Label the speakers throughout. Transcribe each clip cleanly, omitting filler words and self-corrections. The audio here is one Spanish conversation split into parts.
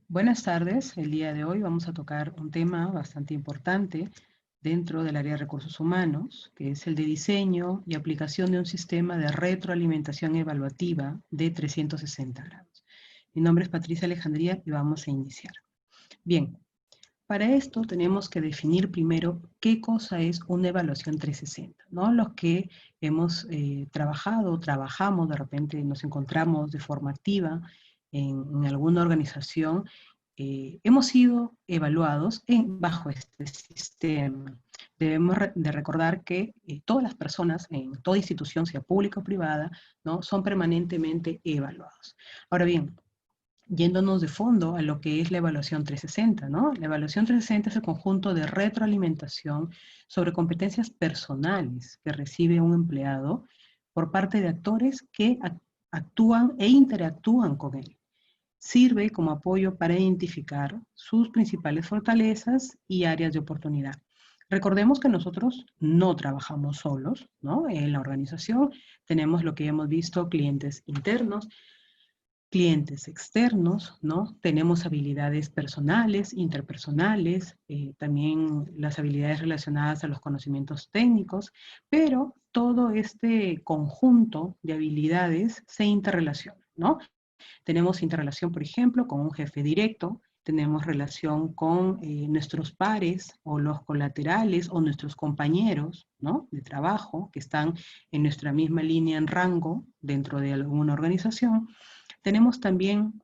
Speaker 1: Buenas tardes. El día de hoy vamos a tocar un tema bastante importante dentro del área de recursos humanos, que es el de diseño y aplicación de un sistema de retroalimentación evaluativa de 360 grados. Mi nombre es Patricia Alejandría y vamos a iniciar. Bien, para esto tenemos que definir primero qué cosa es una evaluación 360, ¿no? Los que hemos trabajamos, de repente nos encontramos de forma activa en alguna organización, hemos sido evaluados bajo este sistema. Debemos de recordar que todas las personas en toda institución, sea pública o privada, ¿no? Son permanentemente evaluados. Ahora bien, yéndonos de fondo a lo que es la evaluación 360, ¿no? La evaluación 360 es el conjunto de retroalimentación sobre competencias personales que recibe un empleado por parte de actores que actúan e interactúan con él. Sirve como apoyo para identificar sus principales fortalezas y áreas de oportunidad. Recordemos que nosotros no trabajamos solos, ¿no? En la organización tenemos lo que hemos visto, clientes internos, clientes externos, ¿no? Tenemos habilidades personales, interpersonales, también las habilidades relacionadas a los conocimientos técnicos, pero todo este conjunto de habilidades se interrelaciona, ¿no? Tenemos interrelación, por ejemplo, con un jefe directo, tenemos relación con nuestros pares o los colaterales o nuestros compañeros, ¿no? De trabajo que están en nuestra misma línea en rango dentro de alguna organización. Tenemos también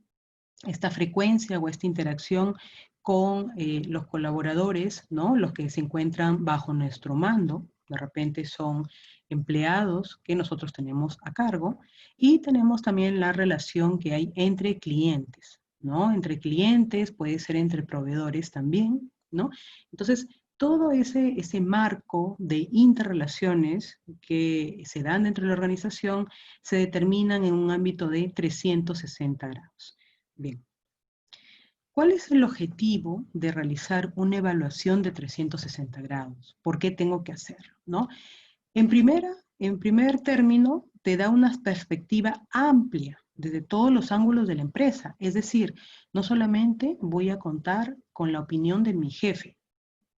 Speaker 1: esta frecuencia o esta interacción con los colaboradores, ¿no? Los que se encuentran bajo nuestro mando, de repente son empleados que nosotros tenemos a cargo, y tenemos también la relación que hay entre clientes, ¿no? Entre clientes, puede ser entre proveedores también, ¿no? Entonces, todo ese marco de interrelaciones que se dan dentro de la organización se determinan en un ámbito de 360 grados. Bien, ¿cuál es el objetivo de realizar una evaluación de 360 grados? ¿Por qué tengo que hacerlo? ¿No? En primer término, te da una perspectiva amplia desde todos los ángulos de la empresa. Es decir, no solamente voy a contar con la opinión de mi jefe,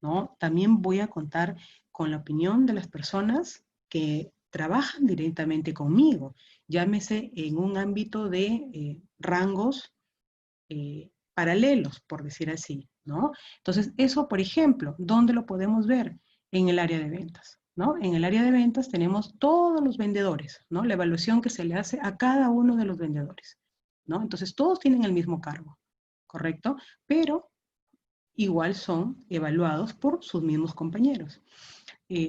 Speaker 1: ¿no? También voy a contar con la opinión de las personas que trabajan directamente conmigo, llámese en un ámbito de rangos paralelos, por decir así, ¿no? Entonces, eso, por ejemplo, ¿dónde lo podemos ver? En el área de ventas, ¿no? En el área de ventas tenemos todos los vendedores, ¿no? La evaluación que se le hace a cada uno de los vendedores, ¿no? Entonces, todos tienen el mismo cargo, ¿correcto? Pero igual son evaluados por sus mismos compañeros.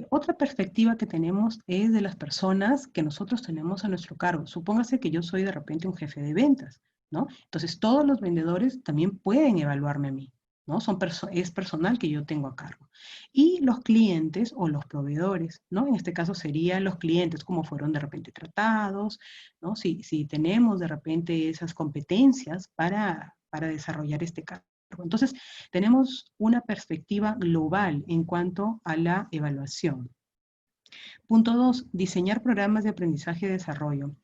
Speaker 1: Otra perspectiva que tenemos es de las personas que nosotros tenemos a nuestro cargo. Supóngase que yo soy de repente un jefe de ventas, ¿no? Entonces todos los vendedores también pueden evaluarme a mí, ¿no? Es personal que yo tengo a cargo. Y los clientes o los proveedores, ¿no? En este caso serían los clientes, cómo fueron de repente tratados, ¿no? Si tenemos de repente esas competencias para desarrollar este cargo. Entonces, tenemos una perspectiva global en cuanto a la evaluación. Punto 2, diseñar programas de aprendizaje y desarrollo.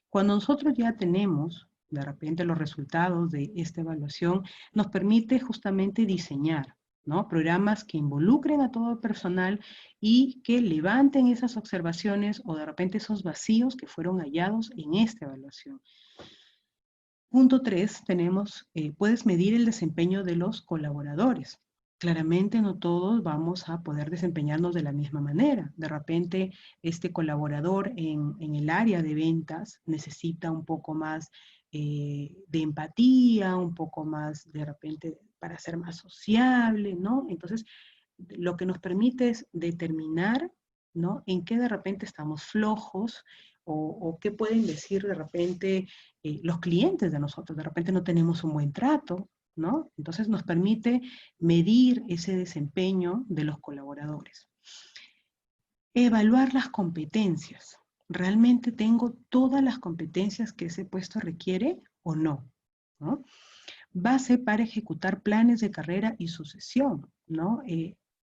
Speaker 1: Cuando nosotros ya tenemos de repente los resultados de esta evaluación, nos permite justamente diseñar, ¿no? Programas que involucren a todo el personal y que levanten esas observaciones o de repente esos vacíos que fueron hallados en esta evaluación. Punto 3, puedes medir el desempeño de los colaboradores. Claramente no todos vamos a poder desempeñarnos de la misma manera. De repente, este colaborador en el área de ventas necesita un poco más de empatía, un poco más de repente para ser más sociable, ¿no? Entonces, lo que nos permite es determinar, ¿no? En qué de repente estamos flojos o qué pueden decir de repente los clientes de nosotros. De repente no tenemos un buen trato, ¿no? Entonces nos permite medir ese desempeño de los colaboradores. Evaluar las competencias. ¿Realmente tengo todas las competencias que ese puesto requiere o no? ¿No? Base para ejecutar planes de carrera y sucesión, ¿no?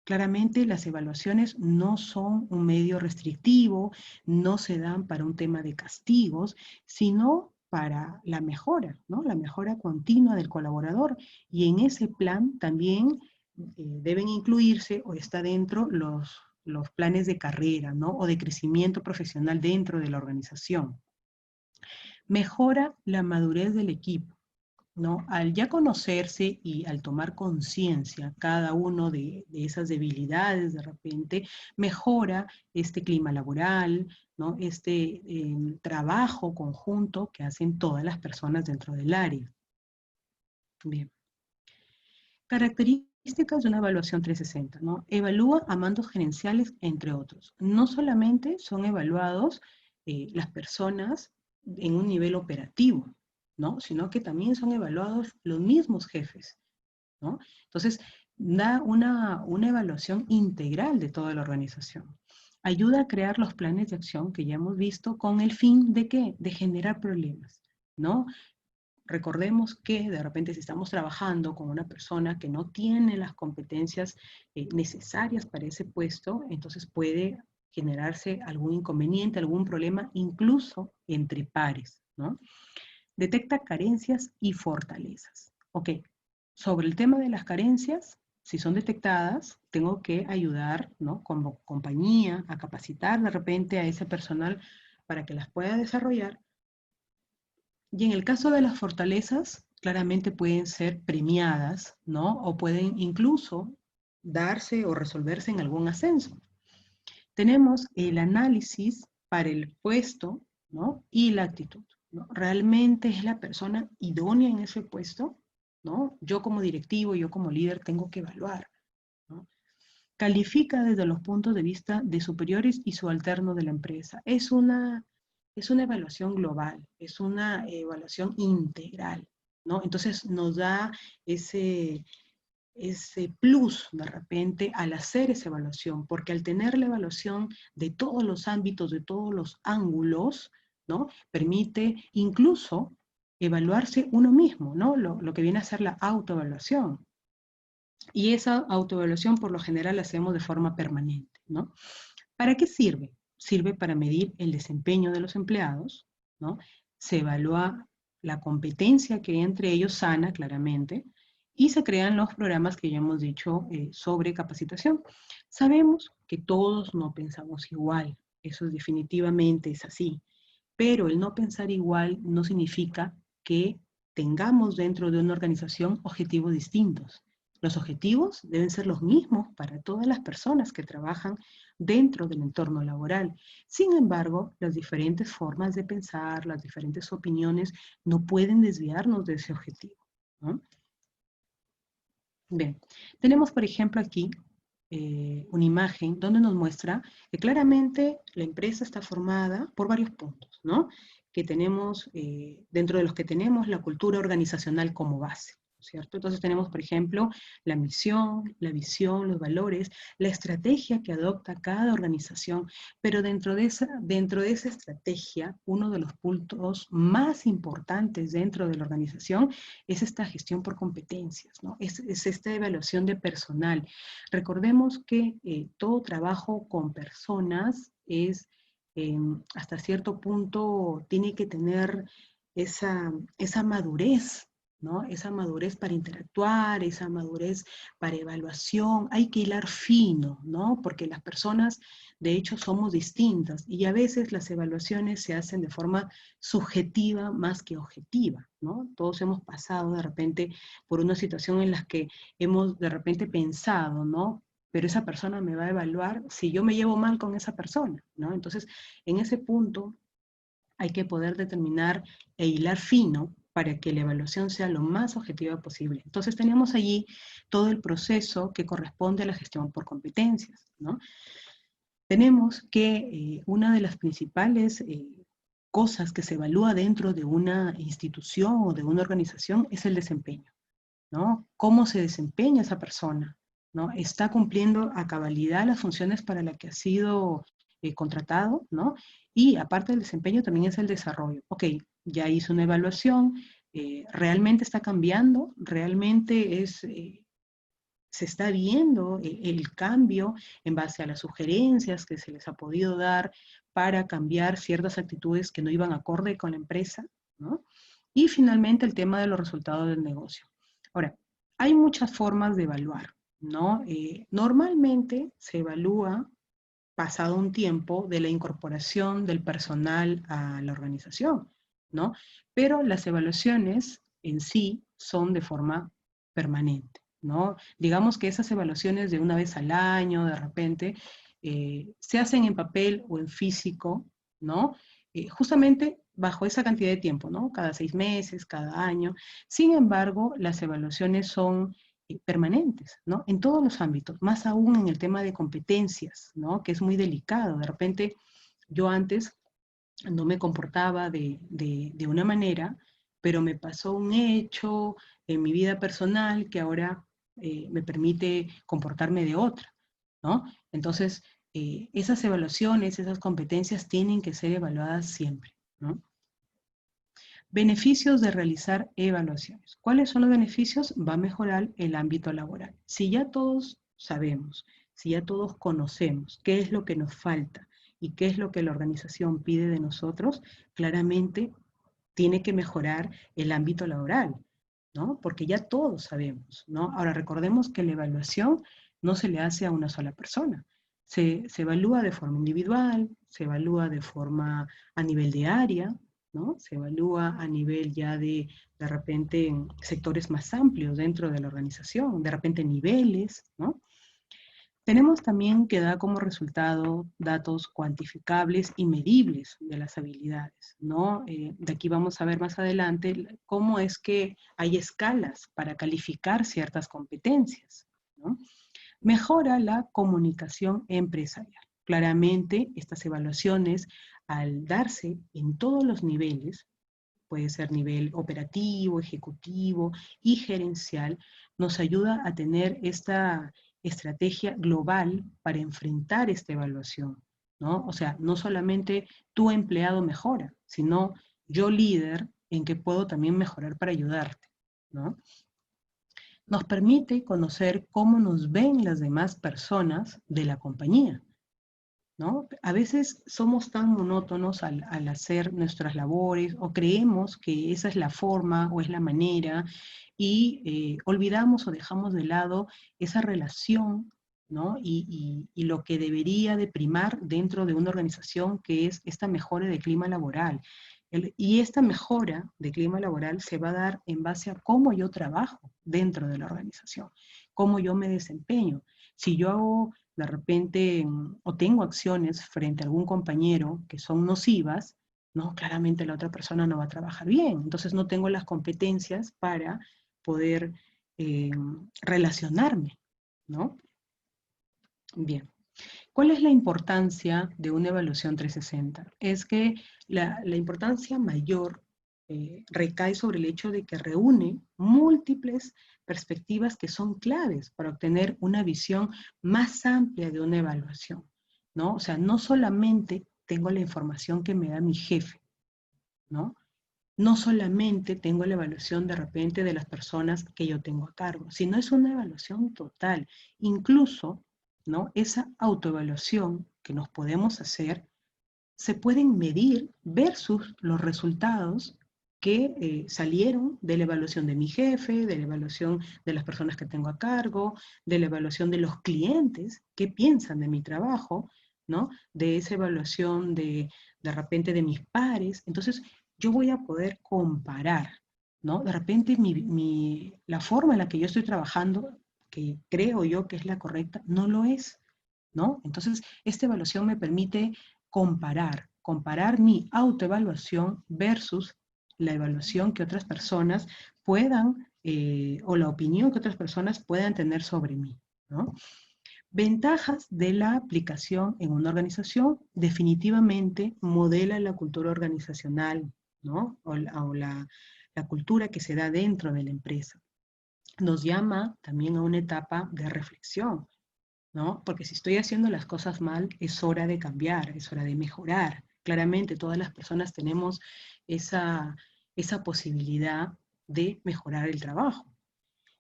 Speaker 1: Claramente las evaluaciones no son un medio restrictivo, no se dan para un tema de castigos, sino para la mejora, ¿no? La mejora continua del colaborador. Y en ese plan también deben incluirse o está dentro los planes de carrera, ¿no? O de crecimiento profesional dentro de la organización. Mejora la madurez del equipo, ¿no? Al ya conocerse y al tomar conciencia cada uno de esas debilidades, de repente, mejora este clima laboral, ¿no? Este trabajo conjunto que hacen todas las personas dentro del área. Bien. Características de una evaluación 360, ¿no? Evalúa a mandos gerenciales, entre otros. No solamente son evaluados las personas en un nivel operativo, ¿no? Sino que también son evaluados los mismos jefes, ¿no? Entonces, da una evaluación integral de toda la organización. Ayuda a crear los planes de acción que ya hemos visto con el fin de ¿qué? De generar problemas, ¿no? Recordemos que de repente si estamos trabajando con una persona que no tiene las competencias necesarias para ese puesto, entonces puede generarse algún inconveniente, algún problema, incluso entre pares, ¿no? Detecta carencias y fortalezas. Ok, sobre el tema de las carencias, si son detectadas, tengo que ayudar, ¿no? Como compañía a capacitar de repente a ese personal para que las pueda desarrollar. Y en el caso de las fortalezas, claramente pueden ser premiadas, ¿no? O pueden incluso darse o resolverse en algún ascenso. Tenemos el análisis para el puesto, ¿no? Y la actitud, ¿no? ¿Realmente es la persona idónea en ese puesto? ¿No? Yo como directivo, yo como líder tengo que evaluar, ¿no? Califica desde los puntos de vista de superiores y subalternos de la empresa. Es una evaluación global, es una evaluación integral, ¿no? Entonces nos da ese plus de repente al hacer esa evaluación, porque al tener la evaluación de todos los ámbitos, de todos los ángulos, ¿no? Permite incluso evaluarse uno mismo, ¿no? Lo que viene a ser la autoevaluación. Y esa autoevaluación por lo general la hacemos de forma permanente, ¿no? ¿Para qué sirve? Sirve para medir el desempeño de los empleados, ¿no? Se evalúa la competencia que hay entre ellos sana, claramente, y se crean los programas que ya hemos dicho sobre capacitación. Sabemos que todos no pensamos igual, eso definitivamente es así, pero el no pensar igual no significa que tengamos dentro de una organización objetivos distintos. Los objetivos deben ser los mismos para todas las personas que trabajan dentro del entorno laboral. Sin embargo, las diferentes formas de pensar, las diferentes opiniones no pueden desviarnos de ese objetivo, ¿no? Bien, tenemos por ejemplo aquí una imagen donde nos muestra que claramente la empresa está formada por varios puntos, ¿no? Que tenemos, dentro de los que tenemos la cultura organizacional como base, ¿cierto? Entonces tenemos, por ejemplo, la misión, la visión, los valores, la estrategia que adopta cada organización, pero dentro de esa estrategia, uno de los puntos más importantes dentro de la organización es esta gestión por competencias, ¿no? Es esta evaluación de personal. Recordemos que todo trabajo con personas es, hasta cierto punto, tiene que tener esa madurez, ¿no? Esa madurez para interactuar, esa madurez para evaluación. Hay que hilar fino, ¿no? Porque las personas, de hecho, somos distintas y a veces las evaluaciones se hacen de forma subjetiva más que objetiva, ¿no? Todos hemos pasado de repente por una situación en la que hemos de repente pensado, ¿no? Pero esa persona me va a evaluar si yo me llevo mal con esa persona, ¿no? Entonces, en ese punto hay que poder determinar e hilar fino para que la evaluación sea lo más objetiva posible. Entonces, tenemos allí todo el proceso que corresponde a la gestión por competencias, ¿no? Tenemos que una de las principales cosas que se evalúa dentro de una institución o de una organización es el desempeño, ¿no? ¿Cómo se desempeña esa persona? ¿No? ¿Está cumpliendo a cabalidad las funciones para las que ha sido contratado? ¿No? Y aparte del desempeño también es el desarrollo. Ok, ya hizo una evaluación, ¿realmente está cambiando? ¿Realmente se está viendo el cambio en base a las sugerencias que se les ha podido dar para cambiar ciertas actitudes que no iban acorde con la empresa? ¿no? Y finalmente el tema de los resultados del negocio. Ahora, hay muchas formas de evaluar, ¿no? Normalmente se evalúa pasado un tiempo de la incorporación del personal a la organización, ¿no? Pero las evaluaciones en sí son de forma permanente, ¿no? Digamos que esas evaluaciones de una vez al año, de repente, se hacen en papel o en físico, ¿no? Justamente bajo esa cantidad de tiempo, ¿no? Cada 6 meses, cada año. Sin embargo, las evaluaciones son permanentes, ¿no? En todos los ámbitos, más aún en el tema de competencias, ¿no? Que es muy delicado. De repente, yo antes no me comportaba de una manera, pero me pasó un hecho en mi vida personal que ahora me permite comportarme de otra, ¿no? Entonces, esas evaluaciones, esas competencias tienen que ser evaluadas siempre, ¿no? Beneficios de realizar evaluaciones. ¿Cuáles son los beneficios? Va a mejorar el ámbito laboral. Si ya todos sabemos, si ya todos conocemos qué es lo que nos falta y qué es lo que la organización pide de nosotros, claramente tiene que mejorar el ámbito laboral, ¿no? Porque ya todos sabemos, ¿no? Ahora recordemos que la evaluación no se le hace a una sola persona. Se evalúa de forma individual, se evalúa de forma a nivel de área, ¿no? Se evalúa a nivel ya de repente en sectores más amplios dentro de la organización, de repente niveles, ¿no? Tenemos también que da como resultado datos cuantificables y medibles de las habilidades, ¿no? De aquí vamos a ver más adelante cómo es que hay escalas para calificar ciertas competencias, ¿no? Mejora la comunicación empresarial. Claramente, estas evaluaciones, al darse en todos los niveles, puede ser nivel operativo, ejecutivo y gerencial, nos ayuda a tener esta estrategia global para enfrentar esta evaluación, ¿no? O sea, no solamente tu empleado mejora, sino yo líder en que puedo también mejorar para ayudarte, ¿no? Nos permite conocer cómo nos ven las demás personas de la compañía, ¿no? A veces somos tan monótonos al hacer nuestras labores o creemos que esa es la forma o es la manera y olvidamos o dejamos de lado esa relación, ¿no? Y lo que debería de primar dentro de una organización, que es esta mejora de clima laboral. Y esta mejora de clima laboral se va a dar en base a cómo yo trabajo dentro de la organización, cómo yo me desempeño. Si yo hago de repente o tengo acciones frente a algún compañero que son nocivas, no, claramente la otra persona no va a trabajar bien. Entonces no tengo las competencias para poder relacionarme, ¿no? Bien. ¿Cuál es la importancia de una evaluación 360? Es que la importancia mayor recae sobre el hecho de que reúne múltiples perspectivas que son claves para obtener una visión más amplia de una evaluación, ¿no? O sea, no solamente tengo la información que me da mi jefe, ¿no? No solamente tengo la evaluación de repente de las personas que yo tengo a cargo, sino es una evaluación total. Incluso, ¿no? Esa autoevaluación que nos podemos hacer se pueden medir versus los resultados que salieron de la evaluación de mi jefe, de la evaluación de las personas que tengo a cargo, de la evaluación de los clientes, qué piensan de mi trabajo, ¿no? De esa evaluación de repente de mis pares. Entonces, yo voy a poder comparar, ¿no? De repente la forma en la que yo estoy trabajando, que creo yo que es la correcta, no lo es, ¿no? Entonces, esta evaluación me permite comparar mi autoevaluación versus la evaluación que otras personas puedan, o la opinión que otras personas puedan tener sobre mí, ¿no? Ventajas de la aplicación en una organización, definitivamente modela la cultura organizacional, ¿no? La cultura que se da dentro de la empresa. Nos llama también a una etapa de reflexión, ¿no? Porque si estoy haciendo las cosas mal, es hora de cambiar, es hora de mejorar. Claramente todas las personas tenemos esa posibilidad de mejorar el trabajo.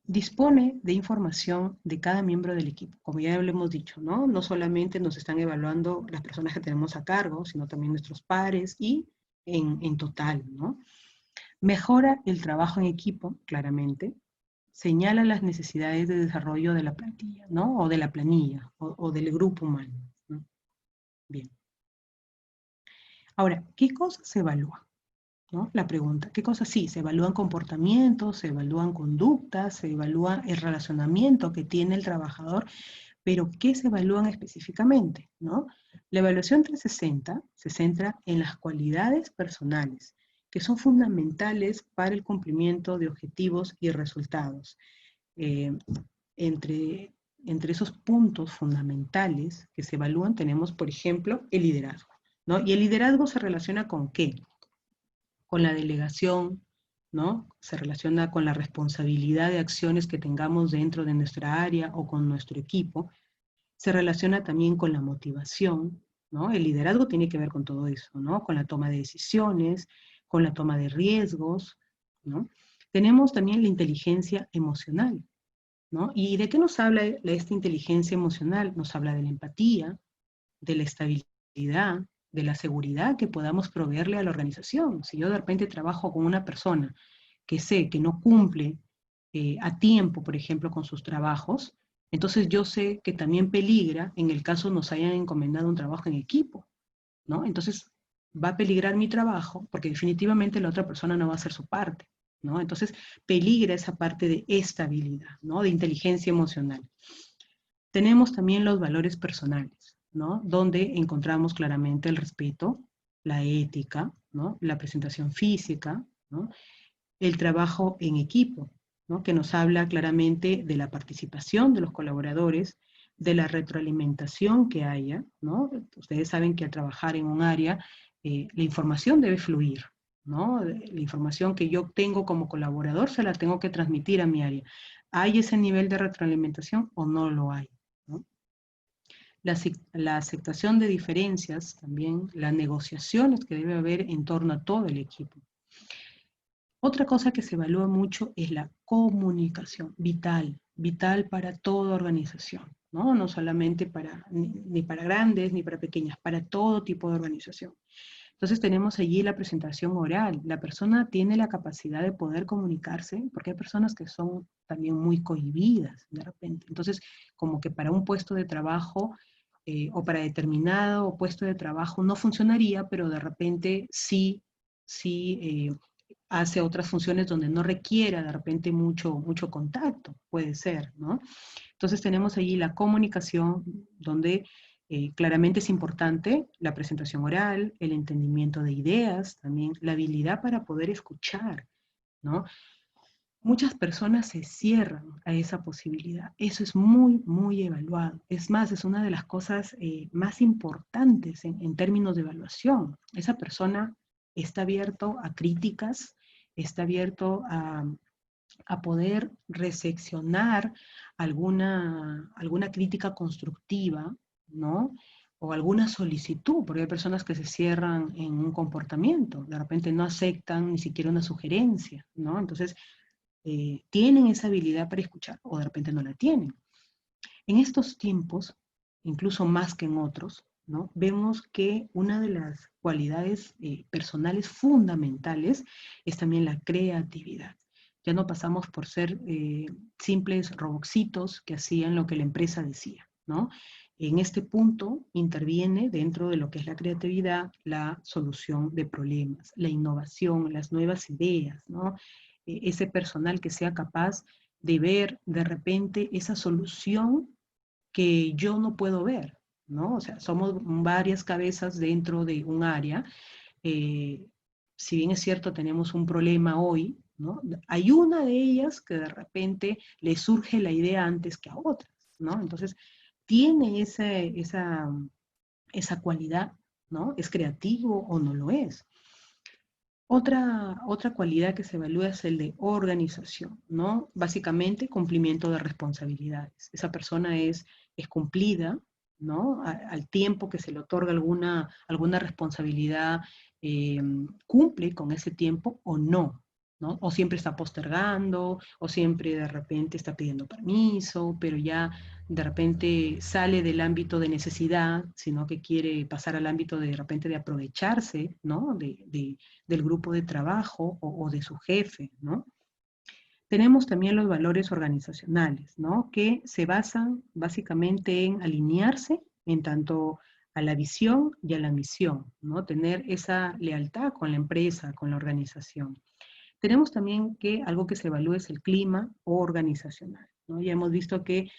Speaker 1: Dispone de información de cada miembro del equipo, como ya lo hemos dicho, ¿no? No solamente nos están evaluando las personas que tenemos a cargo, sino también nuestros pares y en total, ¿no? Mejora el trabajo en equipo, claramente. Señala las necesidades de desarrollo de la plantilla, ¿no? O de la planilla, o del grupo humano, ¿no? Bien. Ahora, ¿qué cosas se evalúan? ¿No? La pregunta, ¿qué cosas sí? Se evalúan comportamientos, se evalúan conductas, se evalúa el relacionamiento que tiene el trabajador, pero ¿qué se evalúan específicamente? ¿No? La evaluación 360 se centra en las cualidades personales, que son fundamentales para el cumplimiento de objetivos y resultados. Eh, entre, entre esos puntos fundamentales que se evalúan tenemos, por ejemplo, el liderazgo, ¿no? Y el liderazgo se relaciona con ¿qué? Con la delegación, ¿no? Se relaciona con la responsabilidad de acciones que tengamos dentro de nuestra área o con nuestro equipo. Se relaciona también con la motivación, ¿no? El liderazgo tiene que ver con todo eso, ¿no? Con la toma de decisiones, con la toma de riesgos, ¿no? Tenemos también la inteligencia emocional, ¿no? ¿Y de qué nos habla esta inteligencia emocional? Nos habla de la empatía, de la estabilidad, de la seguridad que podamos proveerle a la organización. Si yo de repente trabajo con una persona que sé que no cumple a tiempo, por ejemplo, con sus trabajos, entonces yo sé que también peligra en el caso nos hayan encomendado un trabajo en equipo, ¿no? Entonces va a peligrar mi trabajo porque definitivamente la otra persona no va a hacer su parte, ¿no? Entonces peligra esa parte de estabilidad, ¿no? De inteligencia emocional. Tenemos también los valores personales, ¿no? Donde encontramos claramente el respeto, la ética, ¿no? La presentación física, ¿no? El trabajo en equipo, ¿no? Que nos habla claramente de la participación de los colaboradores, de la retroalimentación que haya, ¿no? Ustedes saben que al trabajar en un área, la información debe fluir, ¿no? La información que yo tengo como colaborador se la tengo que transmitir a mi área. ¿Hay ese nivel de retroalimentación o no lo hay? ¿No? La aceptación de diferencias, también las negociaciones que debe haber en torno a todo el equipo. Otra cosa que se evalúa mucho es la comunicación, vital, vital para toda organización, ¿no? No solamente para, ni para grandes ni para pequeñas, para todo tipo de organización. Entonces tenemos allí la presentación oral. La persona tiene la capacidad de poder comunicarse, porque hay personas que son también muy cohibidas de repente. Entonces, como que para un puesto de trabajo o para determinado puesto de trabajo no funcionaría, pero de repente sí hace otras funciones donde no requiera de repente mucho contacto, puede ser, ¿no? Entonces tenemos allí la comunicación, donde claramente es importante la presentación oral, el entendimiento de ideas, también la habilidad para poder escuchar, ¿no? Muchas personas se cierran a esa posibilidad. Eso es muy evaluado. Es más, es una de las cosas más importantes en términos de evaluación. Esa persona está abierto a críticas, está abierto a poder recepcionar alguna crítica constructiva, ¿no? O alguna solicitud, porque hay personas que se cierran en un comportamiento, de repente no aceptan ni siquiera una sugerencia, ¿no? Entonces, tienen esa habilidad para escuchar o de repente no la tienen. En estos tiempos, incluso más que en otros, ¿no? Vemos que una de las cualidades personales fundamentales es también la creatividad. Ya no pasamos por ser simples robotcitos que hacían lo que la empresa decía, ¿no? En este punto interviene dentro de lo que es la creatividad, la solución de problemas, la innovación, las nuevas ideas, ¿no? Ese personal que sea capaz de ver de repente esa solución que yo no puedo ver, ¿no? O sea, somos varias cabezas dentro de un área. eh, si bien es cierto, tenemos un problema hoy, ¿no? Hay una de ellas que de repente le surge la idea antes que a otras, ¿no? Entonces, tiene esa cualidad, ¿no? ¿Es creativo o no lo es? Otra cualidad que se evalúa es el de organización, ¿no? Básicamente, cumplimiento de responsabilidades. Esa persona es cumplida, ¿no? Al tiempo que se le otorga alguna responsabilidad, cumple con ese tiempo o no, ¿no? O siempre está postergando, o siempre de repente está pidiendo permiso, pero ya de repente sale del ámbito de necesidad, sino que quiere pasar al ámbito de repente de aprovecharse, ¿no? Del grupo de trabajo o de su jefe, ¿no? Tenemos también los valores organizacionales, ¿no? Que se basan básicamente en alinearse en tanto a la visión y a la misión, ¿no? Tener esa lealtad con la empresa, con la organización. Tenemos también que algo que se evalúa es el clima organizacional, ¿no? Ya hemos visto que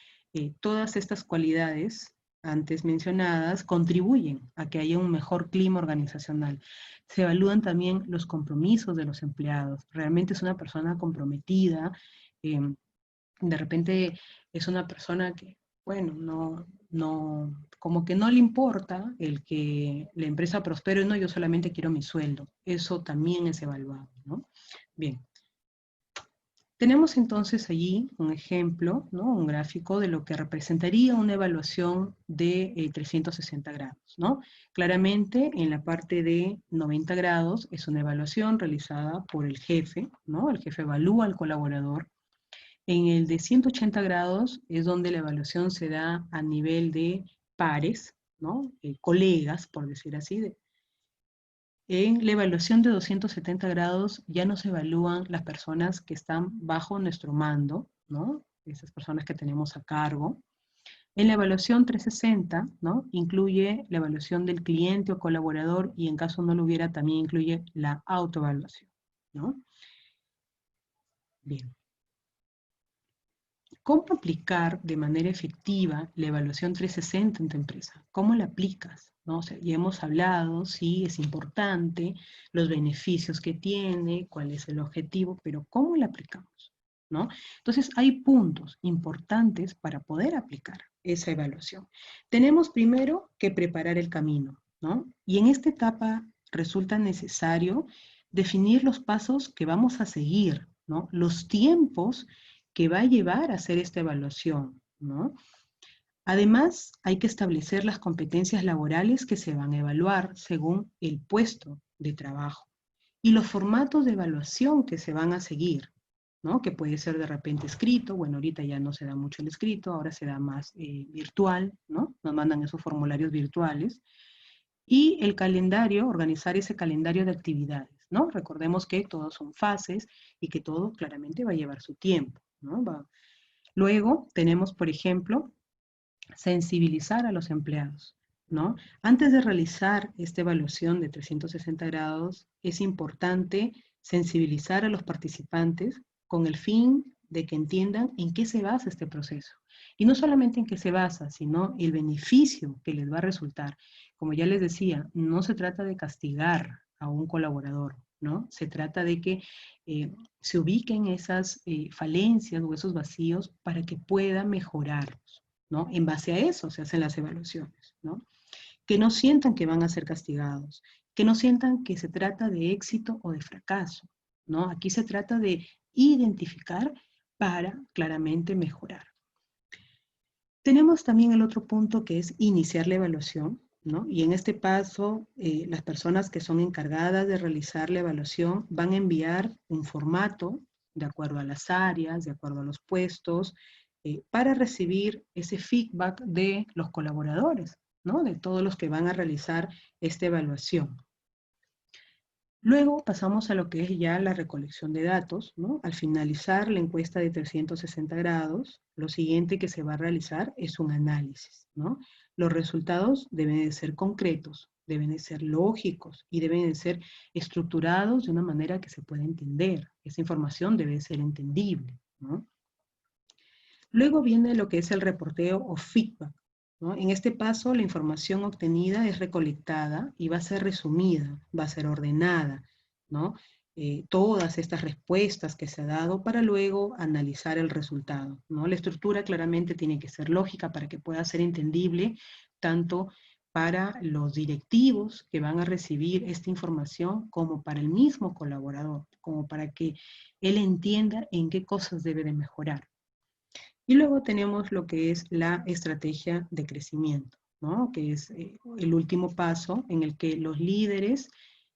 Speaker 1: todas estas cualidades antes mencionadas contribuyen a que haya un mejor clima organizacional. Se evalúan también los compromisos de los empleados. Realmente es una persona comprometida, eh, de repente es una persona que, bueno, como que no le importa el que la empresa prospere, no, yo solamente quiero mi sueldo. Eso también es evaluado, ¿no? Bien. Tenemos entonces allí un ejemplo, ¿no? Un gráfico de lo que representaría una evaluación de 360 grados, ¿no? Claramente en la parte de 90 grados es una evaluación realizada por el jefe, ¿no? El jefe evalúa al colaborador. En el de 180 grados es donde la evaluación se da a nivel de pares, ¿no? Colegas, por decir así. En la evaluación de 270 grados ya no se evalúan las personas que están bajo nuestro mando, ¿no? Esas personas que tenemos a cargo. En la evaluación 360, ¿no? Incluye la evaluación del cliente o colaborador y en caso no lo hubiera también incluye la autoevaluación, ¿no? Bien. ¿Cómo aplicar de manera efectiva la evaluación 360 en tu empresa? ¿Cómo la aplicas? ¿No? O sea, ya hemos hablado, sí, es importante, los beneficios que tiene, cuál es el objetivo, pero ¿cómo la aplicamos? ¿No? Entonces, hay puntos importantes para poder aplicar esa evaluación. Tenemos primero que preparar el camino, ¿no? Y en esta etapa resulta necesario definir los pasos que vamos a seguir, ¿no? Los tiempos que va a llevar a hacer esta evaluación, ¿no? Además, hay que establecer las competencias laborales que se van a evaluar según el puesto de trabajo y los formatos de evaluación que se van a seguir, ¿no? Que puede ser de repente escrito, bueno, ahorita ya no se da mucho el escrito, ahora se da más virtual, ¿no? Nos mandan esos formularios virtuales. Y el calendario, organizar ese calendario de actividades, ¿no? Recordemos que todos son fases y que todo claramente va a llevar su tiempo, ¿no? Luego tenemos, por ejemplo, sensibilizar a los empleados, ¿no? Antes de realizar esta evaluación de 360 grados, es importante sensibilizar a los participantes con el fin de que entiendan en qué se basa este proceso. Y no solamente en qué se basa, sino el beneficio que les va a resultar. Como ya les decía, no se trata de castigar a un colaborador, ¿no? Se trata de que se ubiquen esas falencias o esos vacíos para que pueda mejorarlos, ¿no? En base a eso se hacen las evaluaciones, ¿no? Que no sientan que van a ser castigados, que no sientan que se trata de éxito o de fracaso, ¿no? Aquí se trata de identificar para claramente mejorar. Tenemos también el otro punto que es iniciar la evaluación, ¿no? Y en este paso, las personas que son encargadas de realizar la evaluación van a enviar un formato de acuerdo a las áreas, de acuerdo a los puestos, para recibir ese feedback de los colaboradores, ¿no? De todos los que van a realizar esta evaluación. Luego pasamos a lo que es ya la recolección de datos, ¿no? Al finalizar la encuesta de 360 grados, lo siguiente que se va a realizar es un análisis, ¿no? Los resultados deben de ser concretos, deben de ser lógicos y deben de ser estructurados de una manera que se pueda entender. Esa información debe ser entendible, ¿no? Luego viene lo que es el reporteo o feedback, ¿no? En este paso, la información obtenida es recolectada y va a ser resumida, va a ser ordenada, ¿no? Todas estas respuestas que se ha dado para luego analizar el resultado, ¿no? La estructura claramente tiene que ser lógica para que pueda ser entendible tanto para los directivos que van a recibir esta información como para el mismo colaborador, como para que él entienda en qué cosas debe de mejorar. Y luego tenemos lo que es la estrategia de crecimiento, ¿no? Que es el último paso en el que los líderes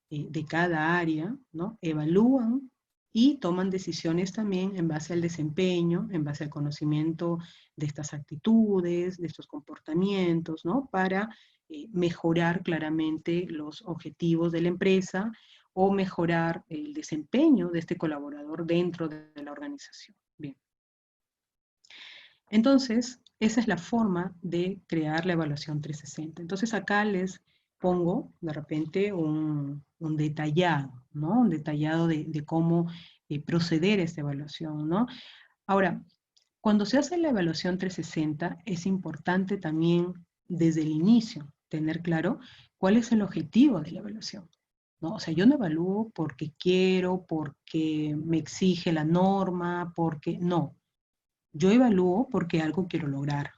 Speaker 1: de cada área, ¿no? Evalúan y toman decisiones también en base al desempeño, en base al conocimiento de estas actitudes, de estos comportamientos, ¿no? Para mejorar claramente los objetivos de la empresa o mejorar el desempeño de este colaborador dentro de la organización. Bien. Entonces, esa es la forma de crear la evaluación 360. Entonces, acá les pongo de repente un detallado, ¿no? Un detallado de cómo proceder a esta evaluación, ¿no? Ahora, cuando se hace la evaluación 360, es importante también desde el inicio tener claro cuál es el objetivo de la evaluación, ¿no? O sea, yo no evalúo porque quiero, porque me exige la norma, porque no. Yo evalúo porque algo quiero lograr,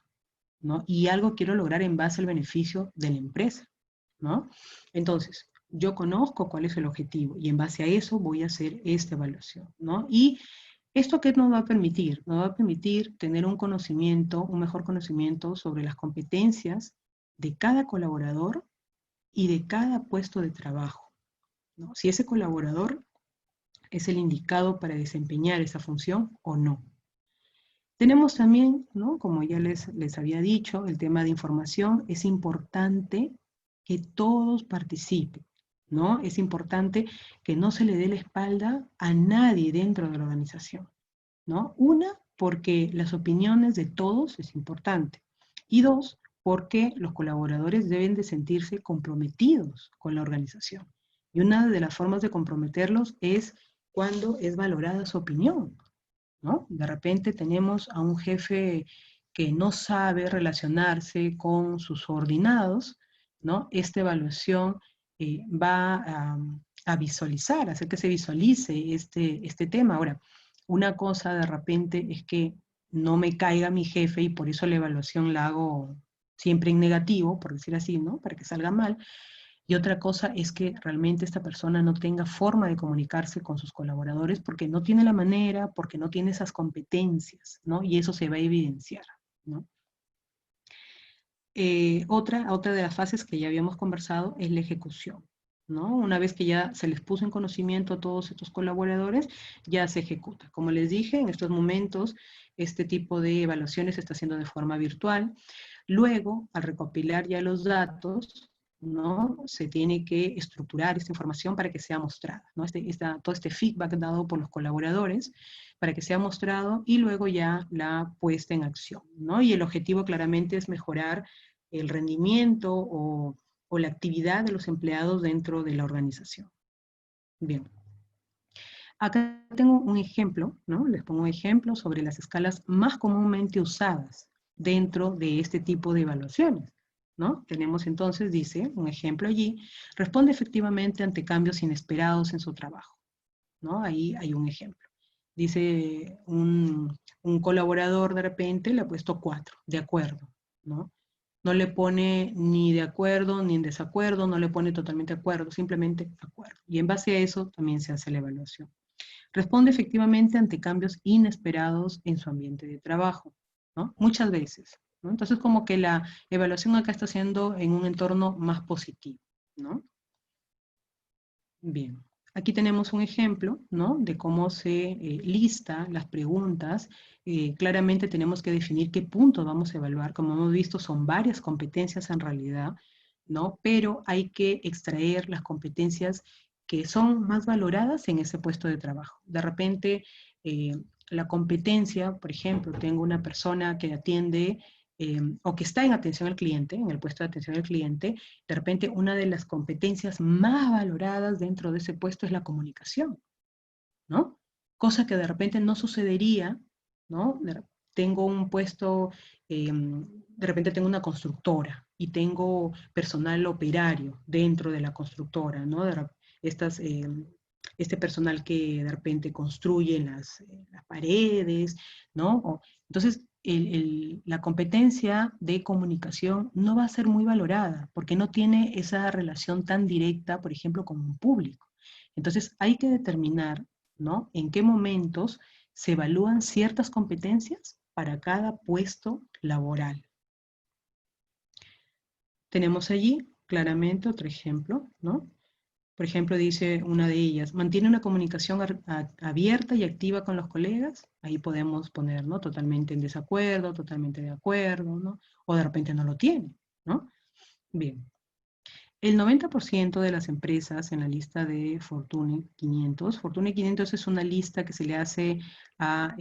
Speaker 1: ¿no? Y algo quiero lograr en base al beneficio de la empresa, ¿no? Entonces, yo conozco cuál es el objetivo y en base a eso voy a hacer esta evaluación, ¿no? Y ¿esto qué nos va a permitir? Nos va a permitir tener un conocimiento, un mejor conocimiento sobre las competencias de cada colaborador y de cada puesto de trabajo, ¿no? Si ese colaborador es el indicado para desempeñar esa función o no. Tenemos también, ¿no? Como ya les había dicho, el tema de información. Es importante que todos participen, ¿no? Es importante que no se le dé la espalda a nadie dentro de la organización, ¿no? Una, porque las opiniones de todos es importante. Y dos, porque los colaboradores deben de sentirse comprometidos con la organización. Y una de las formas de comprometerlos es cuando es valorada su opinión, ¿no? De repente tenemos a un jefe que no sabe relacionarse con sus subordinados, ¿no? Esta evaluación va a visualizar, hacer que se visualice este tema. Ahora, una cosa de repente es que no me caiga mi jefe y por eso la evaluación la hago siempre en negativo, por decir así, ¿no? Para que salga mal. Y otra cosa es que realmente esta persona no tenga forma de comunicarse con sus colaboradores porque no tiene la manera, porque no tiene esas competencias, ¿no? Y eso se va a evidenciar, ¿no? Otra de las fases que ya habíamos conversado es la ejecución, ¿no? Una vez que ya se les puso en conocimiento a todos estos colaboradores, ya se ejecuta. Como les dije, en estos momentos este tipo de evaluaciones se está haciendo de forma virtual. Luego, al recopilar ya los datos, ¿no? Se tiene que estructurar esta información para que sea mostrada, ¿no? Todo este feedback dado por los colaboradores para que sea mostrado y luego ya la puesta en acción, ¿no? Y el objetivo claramente es mejorar el rendimiento o la actividad de los empleados dentro de la organización. Bien. Acá tengo un ejemplo, ¿no? Les pongo un ejemplo sobre las escalas más comúnmente usadas dentro de este tipo de evaluaciones, ¿no? Tenemos entonces, dice, un ejemplo allí, responde efectivamente ante cambios inesperados en su trabajo, ¿no? Ahí hay un ejemplo. Dice un colaborador de repente le ha puesto 4, de acuerdo, ¿no? No le pone ni de acuerdo ni en desacuerdo, no le pone totalmente de acuerdo, simplemente acuerdo. Y en base a eso también se hace la evaluación. Responde efectivamente ante cambios inesperados en su ambiente de trabajo, ¿no? Muchas veces, ¿no? Entonces como que la evaluación acá está siendo en un entorno más positivo, ¿no? Bien, aquí tenemos un ejemplo, ¿no? De cómo se lista las preguntas. Claramente tenemos que definir qué puntos vamos a evaluar. Como hemos visto, son varias competencias en realidad, ¿no? Pero hay que extraer las competencias que son más valoradas en ese puesto de trabajo. De repente, eh, la competencia, por ejemplo, tengo una persona que atiende o que está en atención al cliente, en el puesto de atención al cliente, de repente una de las competencias más valoradas dentro de ese puesto es la comunicación, ¿no? Cosa que de repente no sucedería, ¿no? Tengo un puesto, de repente tengo una constructora y tengo personal operario dentro de la constructora, ¿no? Estas, este personal que de repente construye las paredes, ¿no? Entonces, la competencia de comunicación no va a ser muy valorada porque no tiene esa relación tan directa, por ejemplo, con un público. Entonces, hay que determinar, ¿no? En qué momentos se evalúan ciertas competencias para cada puesto laboral. Tenemos allí claramente otro ejemplo, ¿no? Por ejemplo, dice una de ellas, mantiene una comunicación abierta y activa con los colegas. Ahí podemos poner, ¿no? Totalmente en desacuerdo, totalmente de acuerdo, ¿no? O de repente no lo tiene, ¿no? Bien. El 90% de las empresas en la lista de Fortune 500 es una lista que se le hace a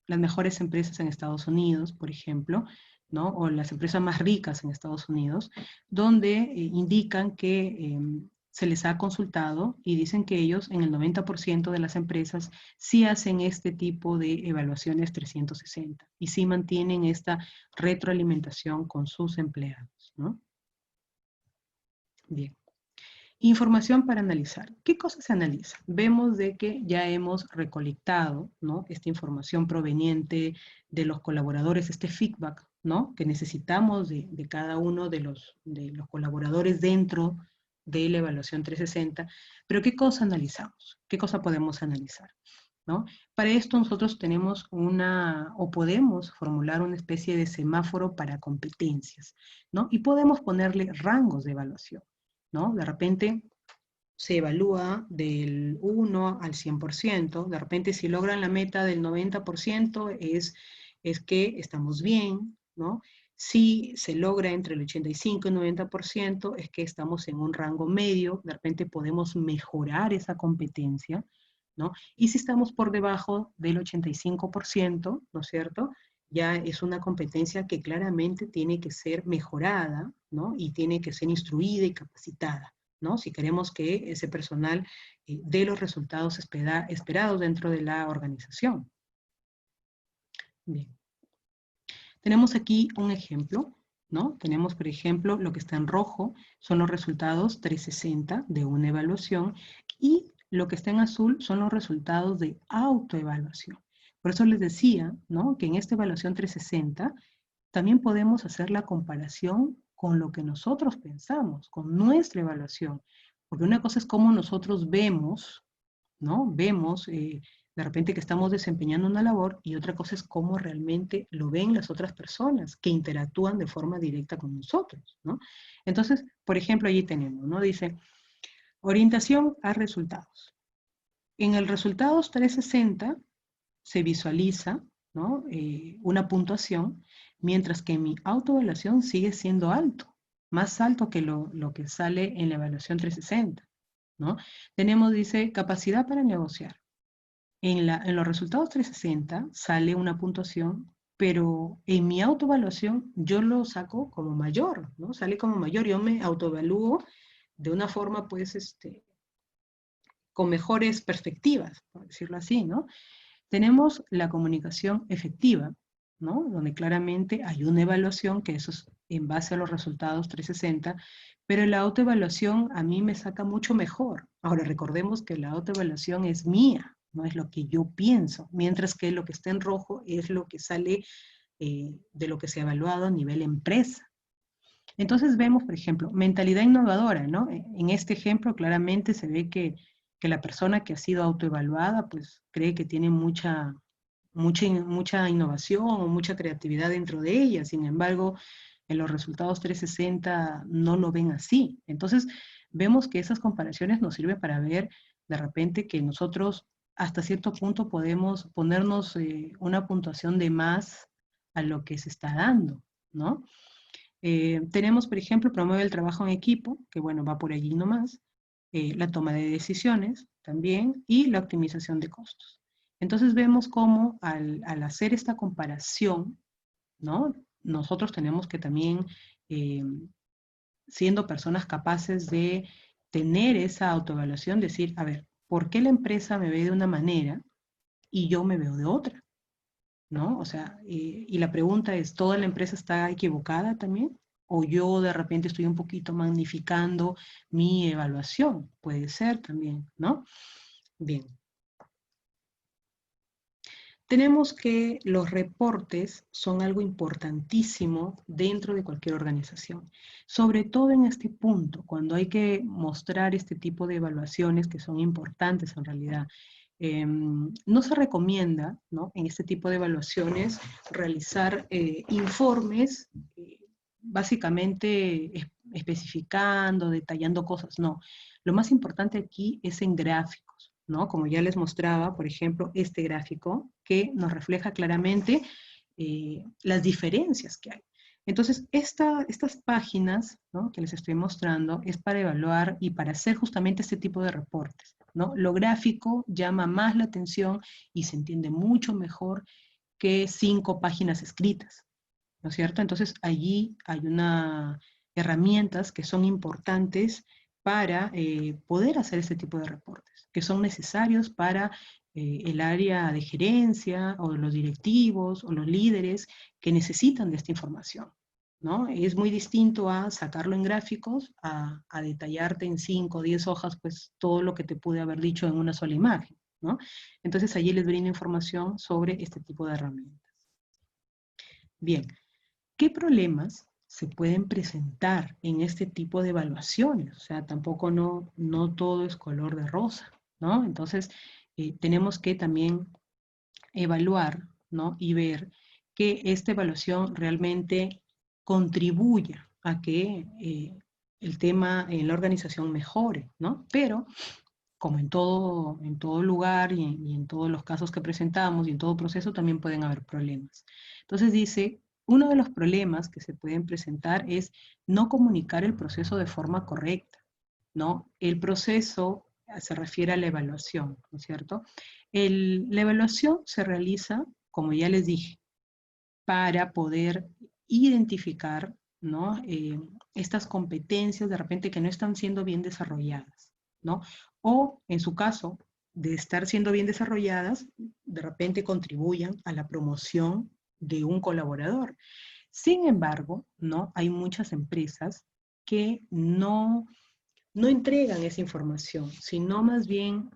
Speaker 1: las mejores empresas en Estados Unidos, por ejemplo, ¿no? O las empresas más ricas en Estados Unidos, donde indican que se les ha consultado y dicen que ellos en el 90% de las empresas sí hacen este tipo de evaluaciones 360 y sí mantienen esta retroalimentación con sus empleados, ¿no? Bien. Información para analizar. ¿Qué cosas se analiza? Vemos de que ya hemos recolectado, ¿no? Esta información proveniente de los colaboradores, este feedback, ¿no? Que necesitamos de cada uno de los colaboradores dentro de la evaluación 360. Pero ¿qué cosa analizamos? ¿Qué cosa podemos analizar? ¿No? Para esto nosotros tenemos o podemos formular una especie de semáforo para competencias, ¿no? Y podemos ponerle rangos de evaluación, ¿no? De repente se evalúa del 1 al 100%, de repente si logran la meta del 90% es que estamos bien, ¿no? Si se logra entre el 85 y 90% es que estamos en un rango medio, de repente podemos mejorar esa competencia, ¿no? Y si estamos por debajo del 85%, ¿no es cierto? Ya es una competencia que claramente tiene que ser mejorada, ¿no? Y tiene que ser instruida y capacitada, ¿no? Si queremos que ese personal dé los resultados esperados dentro de la organización. Bien. Tenemos aquí un ejemplo, ¿no? Tenemos, por ejemplo, lo que está en rojo son los resultados 360 de una evaluación y lo que está en azul son los resultados de autoevaluación. Por eso les decía, ¿no? Que en esta evaluación 360 también podemos hacer la comparación con lo que nosotros pensamos, con nuestra evaluación. Porque una cosa es cómo nosotros vemos, ¿no? Vemos de repente que estamos desempeñando una labor y otra cosa es cómo realmente lo ven las otras personas que interactúan de forma directa con nosotros, ¿no? Entonces, por ejemplo, allí tenemos, ¿no? Dice, orientación a resultados. En el resultados 360 se visualiza, ¿no? Una puntuación, mientras que mi autoevaluación sigue siendo alto, más alto que lo que sale en la evaluación 360, ¿no? Tenemos, dice, capacidad para negociar. En los resultados 360 sale una puntuación, pero en mi autoevaluación yo lo saco como mayor, ¿no? Sale como mayor, yo me autoevalúo de una forma, pues, con mejores perspectivas, por decirlo así, ¿no? Tenemos la comunicación efectiva, ¿no? Donde claramente hay una evaluación, que eso es en base a los resultados 360, pero la autoevaluación a mí me saca mucho mejor. Ahora recordemos que la autoevaluación es mía, no es lo que yo pienso, mientras que lo que está en rojo es lo que sale de lo que se ha evaluado a nivel empresa. Entonces vemos, por ejemplo, mentalidad innovadora, ¿no? En este ejemplo claramente se ve que la persona que ha sido autoevaluada, pues cree que tiene mucha innovación o mucha creatividad dentro de ella. Sin embargo, en los resultados 360 no lo ven así. Entonces, vemos que esas comparaciones nos sirven para ver de repente que nosotros hasta cierto punto podemos ponernos una puntuación de más a lo que se está dando, ¿no? Tenemos, por ejemplo, promueve el trabajo en equipo, que bueno, va por allí nomás, la toma de decisiones también y la optimización de costos. Entonces vemos cómo al hacer esta comparación, ¿no? Nosotros tenemos que también, siendo personas capaces de tener esa autoevaluación, decir, a ver, ¿por qué la empresa me ve de una manera y yo me veo de otra? ¿No? O sea, y la pregunta es, ¿toda la empresa está equivocada también? ¿O yo de repente estoy un poquito magnificando mi evaluación? Puede ser también, ¿no? Bien. Tenemos que los reportes son algo importantísimo dentro de cualquier organización, sobre todo en este punto, cuando hay que mostrar este tipo de evaluaciones que son importantes en realidad. No se recomienda, ¿no? En este tipo de evaluaciones realizar informes básicamente especificando, detallando cosas, no. Lo más importante aquí es en gráficos, ¿no? Como ya les mostraba, por ejemplo, este gráfico que nos refleja claramente las diferencias que hay. Entonces, estas páginas, ¿no?, que les estoy mostrando es para evaluar y para hacer justamente este tipo de reportes, ¿no? Lo gráfico llama más la atención y se entiende mucho mejor que 5 páginas escritas, ¿no es cierto? Entonces, allí hay unas herramientas que son importantes para poder hacer este tipo de reportes, que son necesarios para el área de gerencia o los directivos o los líderes que necesitan de esta información, ¿no? Es muy distinto a sacarlo en gráficos, a detallarte en 5 o 10 hojas, pues todo lo que te pude haber dicho en una sola imagen, ¿no? Entonces allí les brindo información sobre este tipo de herramientas. Bien, ¿qué problemas se pueden presentar en este tipo de evaluaciones? O sea, tampoco no todo es color de rosa, ¿no? Entonces, tenemos que también evaluar, ¿no?, y ver que esta evaluación realmente contribuya a que el tema en la organización mejore, ¿no? Pero, como en todo lugar y en todos los casos que presentamos y en todo proceso, también pueden haber problemas. Entonces dice, uno de los problemas que se pueden presentar es no comunicar el proceso de forma correcta, ¿no? El proceso se refiere a la evaluación, ¿no es cierto? La evaluación se realiza, como ya les dije, para poder identificar, ¿no?, estas competencias de repente que no están siendo bien desarrolladas, ¿no? O en su caso, de estar siendo bien desarrolladas, de repente contribuyan a la promoción de un colaborador. Sin embargo, ¿no?, hay muchas empresas que no entregan esa información, sino más bien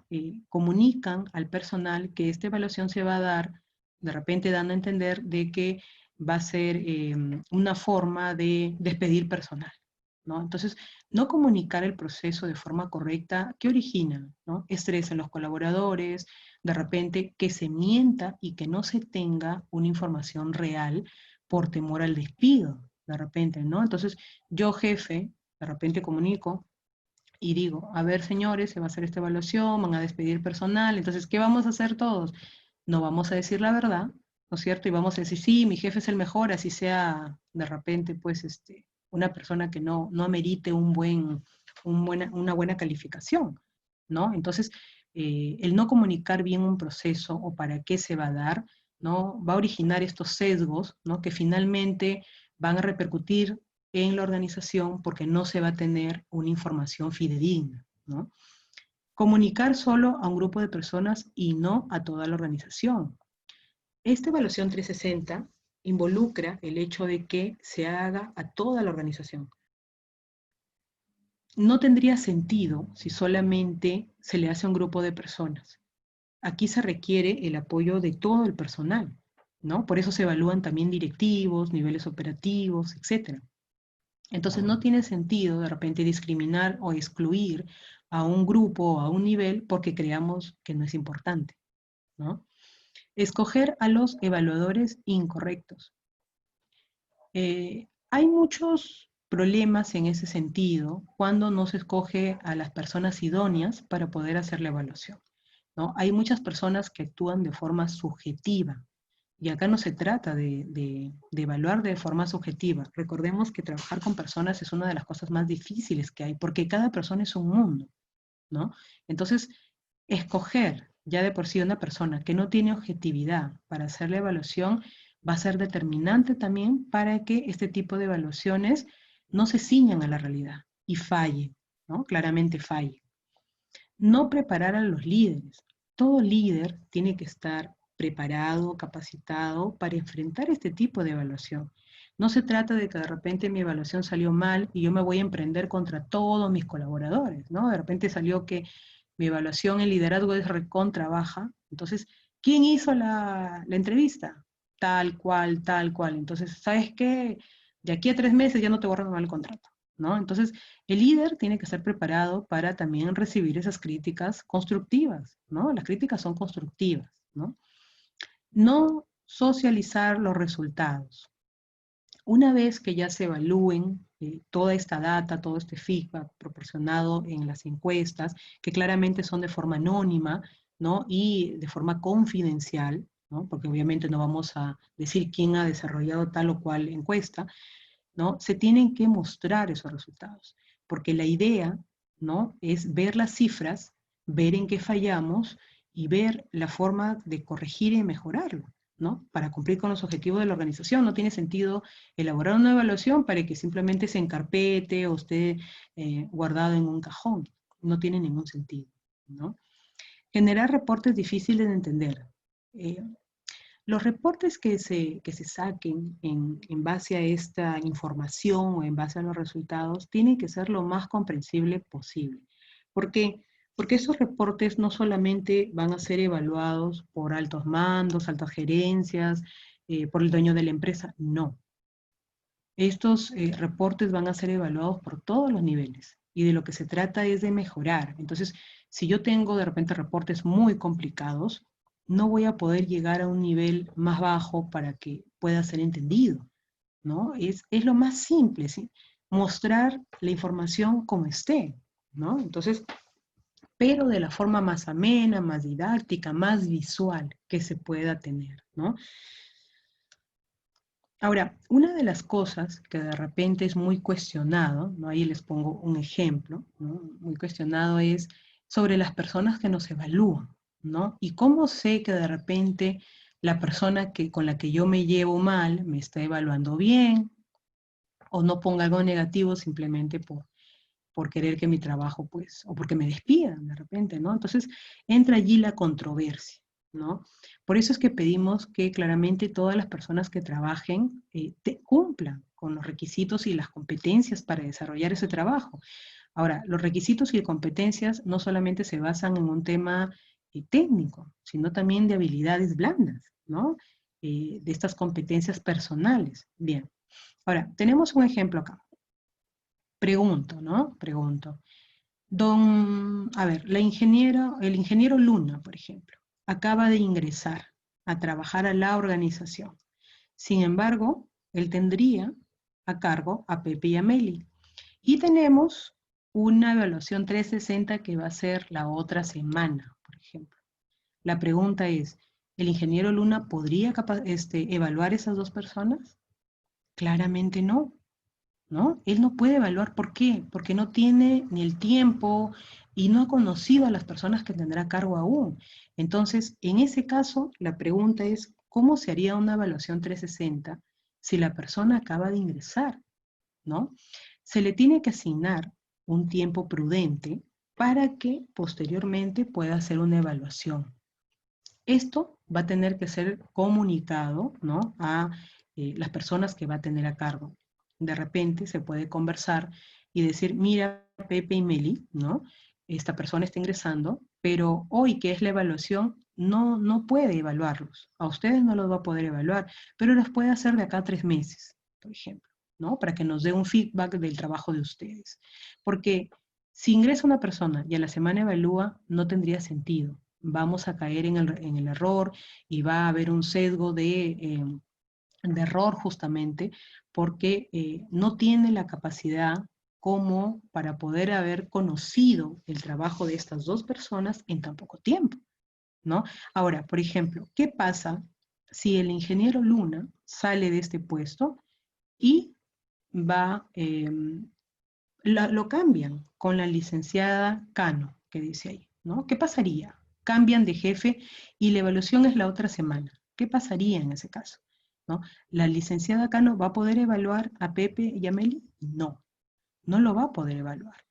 Speaker 1: comunican al personal que esta evaluación se va a dar, de repente dando a entender de que va a ser una forma de despedir personal, ¿no? Entonces, no comunicar el proceso de forma correcta, ¿qué origina? ¿No? Estrés en los colaboradores, de repente que se mienta y que no se tenga una información real por temor al despido, de repente, ¿no? Entonces, yo jefe, de repente comunico, y digo, a ver, señores, se va a hacer esta evaluación, van a despedir personal, entonces, ¿qué vamos a hacer todos? No vamos a decir la verdad, ¿no es cierto? Y vamos a decir, sí, mi jefe es el mejor, así sea de repente, pues, una persona que no amerite una buena calificación, ¿no? Entonces, el no comunicar bien un proceso o para qué se va a dar, ¿no?, va a originar estos sesgos, ¿no?, que finalmente van a repercutir en la organización porque no se va a tener una información fidedigna, ¿no? Comunicar solo a un grupo de personas y no a toda la organización. Esta evaluación 360 involucra el hecho de que se haga a toda la organización. No tendría sentido si solamente se le hace a un grupo de personas. Aquí se requiere el apoyo de todo el personal, ¿no? Por eso se evalúan también directivos, niveles operativos, etc. Entonces no tiene sentido de repente discriminar o excluir a un grupo o a un nivel porque creamos que no es importante, ¿no? Escoger a los evaluadores incorrectos. Hay muchos problemas en ese sentido cuando no se escoge a las personas idóneas para poder hacer la evaluación, ¿no? Hay muchas personas que actúan de forma subjetiva, y acá no se trata de evaluar de forma subjetiva. Recordemos que trabajar con personas es una de las cosas más difíciles que hay, porque cada persona es un mundo, ¿no? Entonces, escoger ya de por sí una persona que no tiene objetividad para hacer la evaluación va a ser determinante también para que este tipo de evaluaciones no se ciñan a la realidad y fallen, ¿no? Claramente fallen. No preparar a los líderes. Todo líder tiene que estar preparado, capacitado para enfrentar este tipo de evaluación. No se trata de que de repente mi evaluación salió mal y yo me voy a emprender contra todos mis colaboradores, ¿no? De repente salió que mi evaluación en liderazgo es recontra baja. Entonces, ¿quién hizo la entrevista? Tal cual, tal cual. Entonces, ¿sabes qué? De aquí a 3 meses ya no te voy a renovar el contrato, ¿no? Entonces, el líder tiene que estar preparado para también recibir esas críticas constructivas, ¿no? Las críticas son constructivas, ¿no? No socializar los resultados. Una vez que ya se evalúen toda esta data, todo este feedback proporcionado en las encuestas, que claramente son de forma anónima, ¿no? Y de forma confidencial, ¿no? Porque obviamente no vamos a decir quién ha desarrollado tal o cual encuesta, ¿no? Se tienen que mostrar esos resultados, porque la idea, ¿no? Es ver las cifras, ver en qué fallamos y ver la forma de corregir y mejorarlo, ¿no? Para cumplir con los objetivos de la organización. No tiene sentido elaborar una evaluación para que simplemente se encarpete o esté guardado en un cajón. No tiene ningún sentido, ¿no? Generar reportes difíciles de entender. Eh, los reportes que se saquen en base a esta información o en base a los resultados tienen que ser lo más comprensible posible. ¿Por qué? Porque esos reportes no solamente van a ser evaluados por altos mandos, altas gerencias, por el dueño de la empresa, no. Estos reportes van a ser evaluados por todos los niveles y de lo que se trata es de mejorar. Entonces, si yo tengo de repente reportes muy complicados, no voy a poder llegar a un nivel más bajo para que pueda ser entendido, ¿no? Es lo más simple, ¿sí? Mostrar la información como esté, ¿no? Entonces, pero de la forma más amena, más didáctica, más visual que se pueda tener, ¿no? Ahora, una de las cosas que de repente es muy cuestionado, ¿no? Ahí les pongo un ejemplo, ¿no? Muy cuestionado es sobre las personas que nos evalúan, ¿no? Y cómo sé que de repente la persona con la que yo me llevo mal me está evaluando bien o no ponga algo negativo simplemente por querer que mi trabajo, pues, o porque me despidan de repente, ¿no? Entonces entra allí la controversia, ¿no? Por eso es que pedimos que claramente todas las personas que trabajen cumplan con los requisitos y las competencias para desarrollar ese trabajo. Ahora, los requisitos y competencias no solamente se basan en un tema técnico, sino también de habilidades blandas, ¿no? De estas competencias personales. Bien, ahora, tenemos un ejemplo acá. Pregunto, ¿no? Pregunto. A ver, el ingeniero Luna, por ejemplo, acaba de ingresar a trabajar a la organización. Sin embargo, él tendría a cargo a Pepe y a Meli. Y tenemos una evaluación 360 que va a ser la otra semana, por ejemplo. La pregunta es, ¿el ingeniero Luna podría evaluar esas dos personas? Claramente no. ¿No? Él no puede evaluar por qué, porque no tiene ni el tiempo y no ha conocido a las personas que tendrá a cargo aún. Entonces, en ese caso, la pregunta es, ¿cómo se haría una evaluación 360 si la persona acaba de ingresar, ¿no? Se le tiene que asignar un tiempo prudente para que posteriormente pueda hacer una evaluación. Esto va a tener que ser comunicado, ¿no? A las personas que va a tener a cargo. De repente se puede conversar y decir, mira, Pepe y Meli, ¿no? Esta persona está ingresando, pero hoy que es la evaluación, no puede evaluarlos. A ustedes no los va a poder evaluar, pero los puede hacer de acá a 3 meses, por ejemplo, ¿no? Para que nos dé un feedback del trabajo de ustedes. Porque si ingresa una persona y a la semana evalúa, no tendría sentido. Vamos a caer en el error y va a haber un sesgo de error justamente porque no tiene la capacidad como para poder haber conocido el trabajo de estas dos personas en tan poco tiempo, ¿no? Ahora, por ejemplo, ¿qué pasa si el ingeniero Luna sale de este puesto y va, lo cambian con la licenciada Cano, que dice ahí, ¿no? ¿Qué pasaría? Cambian de jefe y la evaluación es la otra semana. ¿Qué pasaría en ese caso? ¿No? ¿La licenciada Cano va a poder evaluar a Pepe y a Meli? No, no lo va a poder evaluar,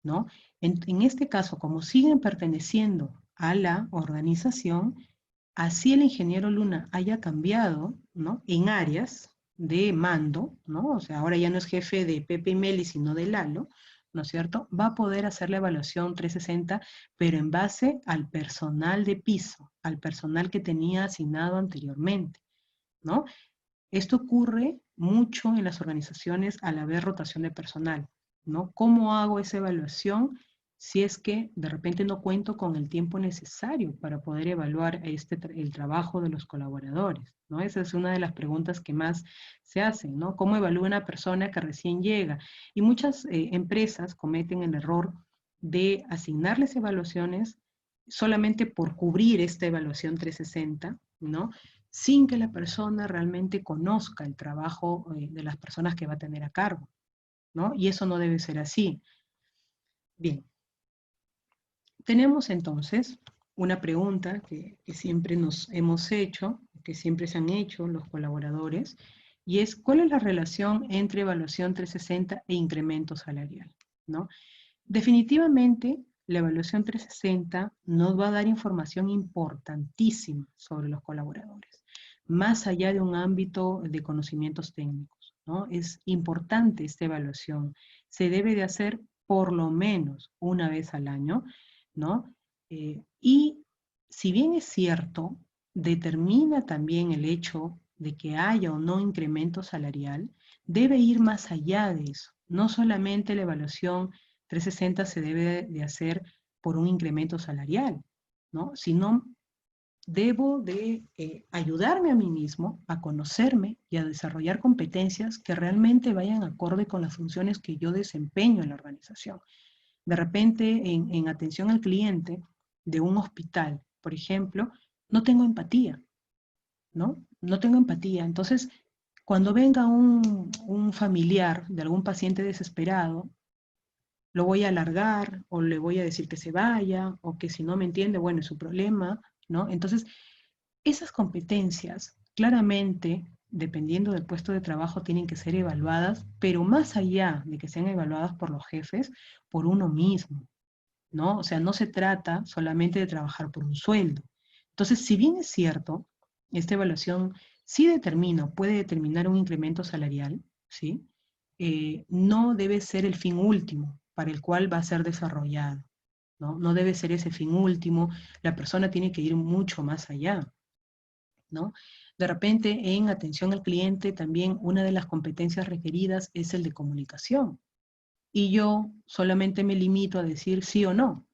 Speaker 1: ¿no? En este caso, como siguen perteneciendo a la organización, así el ingeniero Luna haya cambiado, ¿no? En áreas de mando, ¿no? O sea, ahora ya no es jefe de Pepe y Meli, sino de Lalo, ¿no es cierto? Va a poder hacer la evaluación 360, pero en base al personal de piso, al personal que tenía asignado anteriormente, ¿no? Esto ocurre mucho en las organizaciones al haber rotación de personal, ¿no? ¿Cómo hago esa evaluación? si es que de repente no cuento con el tiempo necesario para poder evaluar el trabajo de los colaboradores, ¿no? Esa es una de las preguntas que más se hacen, ¿no? ¿Cómo evalúa una persona que recién llega? Y muchas empresas cometen el error de asignarles evaluaciones solamente por cubrir esta evaluación 360, ¿no? Sin que la persona realmente conozca el trabajo de las personas que va a tener a cargo, ¿no? Y eso no debe ser así. Bien, tenemos entonces una pregunta que siempre nos hemos hecho, que siempre se han hecho los colaboradores, y es, ¿cuál es la relación entre evaluación 360 e incremento salarial? ¿No? Definitivamente, la evaluación 360 nos va a dar información importantísima sobre los colaboradores, más allá de un ámbito de conocimientos técnicos, ¿no? Es importante esta evaluación. Se debe de hacer por lo menos una vez al año, ¿no? Y si bien es cierto, determina también el hecho de que haya o no incremento salarial, debe ir más allá de eso. No solamente la evaluación 360 se debe de hacer por un incremento salarial, ¿no? Sino debo de ayudarme a mí mismo a conocerme y a desarrollar competencias que realmente vayan acorde con las funciones que yo desempeño en la organización. De repente, en atención al cliente de un hospital, por ejemplo, no tengo empatía, ¿no? No tengo empatía. Entonces, cuando venga un familiar de algún paciente desesperado, lo voy a alargar o le voy a decir que se vaya o que si no me entiende, bueno, es su problema, ¿no? Entonces, esas competencias claramente, dependiendo del puesto de trabajo, tienen que ser evaluadas, pero más allá de que sean evaluadas por los jefes, por uno mismo, ¿no? O sea, no se trata solamente de trabajar por un sueldo. Entonces, si bien es cierto, esta evaluación sí determina, puede determinar un incremento salarial, ¿sí? No debe ser el fin último para el cual va a ser desarrollado, ¿no? No debe ser ese fin último, la persona tiene que ir mucho más allá, ¿no? De repente, en atención al cliente, también una de las competencias requeridas es el de comunicación. Y yo solamente me limito a decir sí o no,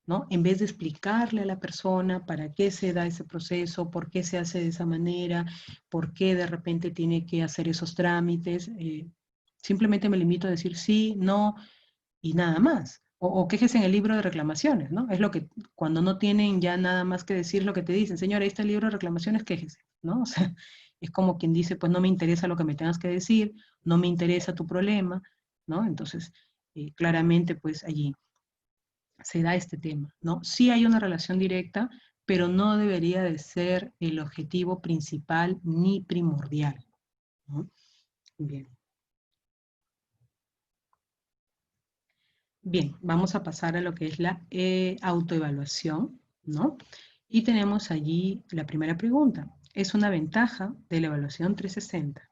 Speaker 1: ¿no? En vez de explicarle a la persona para qué se da ese proceso, por qué se hace de esa manera, por qué de repente tiene que hacer esos trámites, simplemente me limito a decir sí, no y nada más. O quéjese en el libro de reclamaciones, ¿no? Es lo que, cuando no tienen ya nada más que decir, lo que te dicen, señora, ahí está el libro de reclamaciones, quéjese, ¿no? O sea, es como quien dice, pues no me interesa lo que me tengas que decir, no me interesa tu problema, ¿no? Entonces, claramente, pues allí se da este tema, ¿no? Sí hay una relación directa, pero no debería de ser el objetivo principal ni primordial, ¿no? Bien. Bien, vamos a pasar a lo que es la autoevaluación, ¿no? Y tenemos allí la primera pregunta. ¿Es una ventaja de la evaluación 360?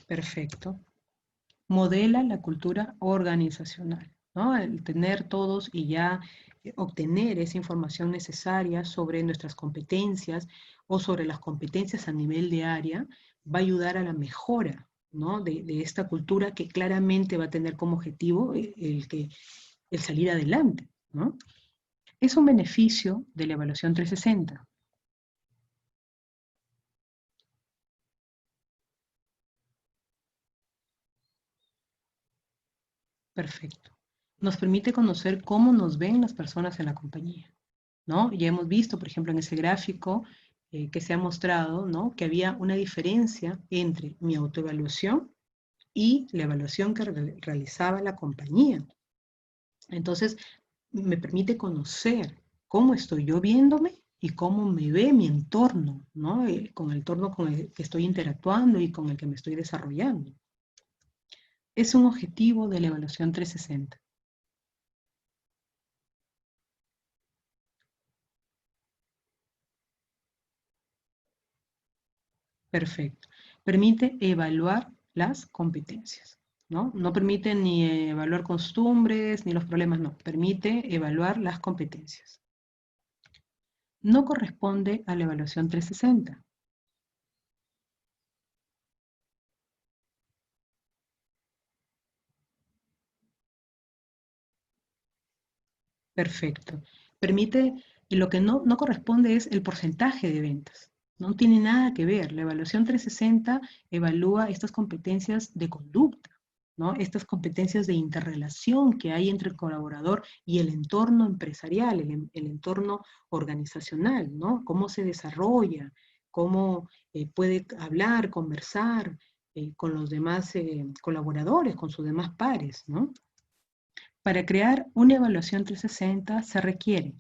Speaker 1: Perfecto. Modela la cultura organizacional, ¿no? El tener todos y ya obtener esa información necesaria sobre nuestras competencias o sobre las competencias a nivel de área va a ayudar a la mejora, ¿no? de esta cultura que claramente va a tener como objetivo el salir adelante, ¿no? Es un beneficio de la evaluación 360. Perfecto. Nos permite conocer cómo nos ven las personas en la compañía, ¿no? Ya hemos visto, por ejemplo, en ese gráfico que se ha mostrado, ¿no? Que había una diferencia entre mi autoevaluación y la evaluación que realizaba la compañía. Entonces, me permite conocer cómo estoy yo viéndome y cómo me ve mi entorno, ¿no? Con el entorno con el que estoy interactuando y con el que me estoy desarrollando. Es un objetivo de la evaluación 360. Perfecto. Permite evaluar las competencias, ¿no? No permite ni evaluar costumbres ni los problemas, no. Permite evaluar las competencias. no corresponde a la evaluación 360. Perfecto. Permite, y lo que no corresponde es el porcentaje de ventas. No tiene nada que ver. La evaluación 360 evalúa estas competencias de conducta, ¿no? Estas competencias de interrelación que hay entre el colaborador y el entorno empresarial, el entorno organizacional, ¿no? Cómo se desarrolla, cómo puede hablar, conversar con los demás colaboradores, con sus demás pares, ¿no? Para crear una evaluación 360 se requiere,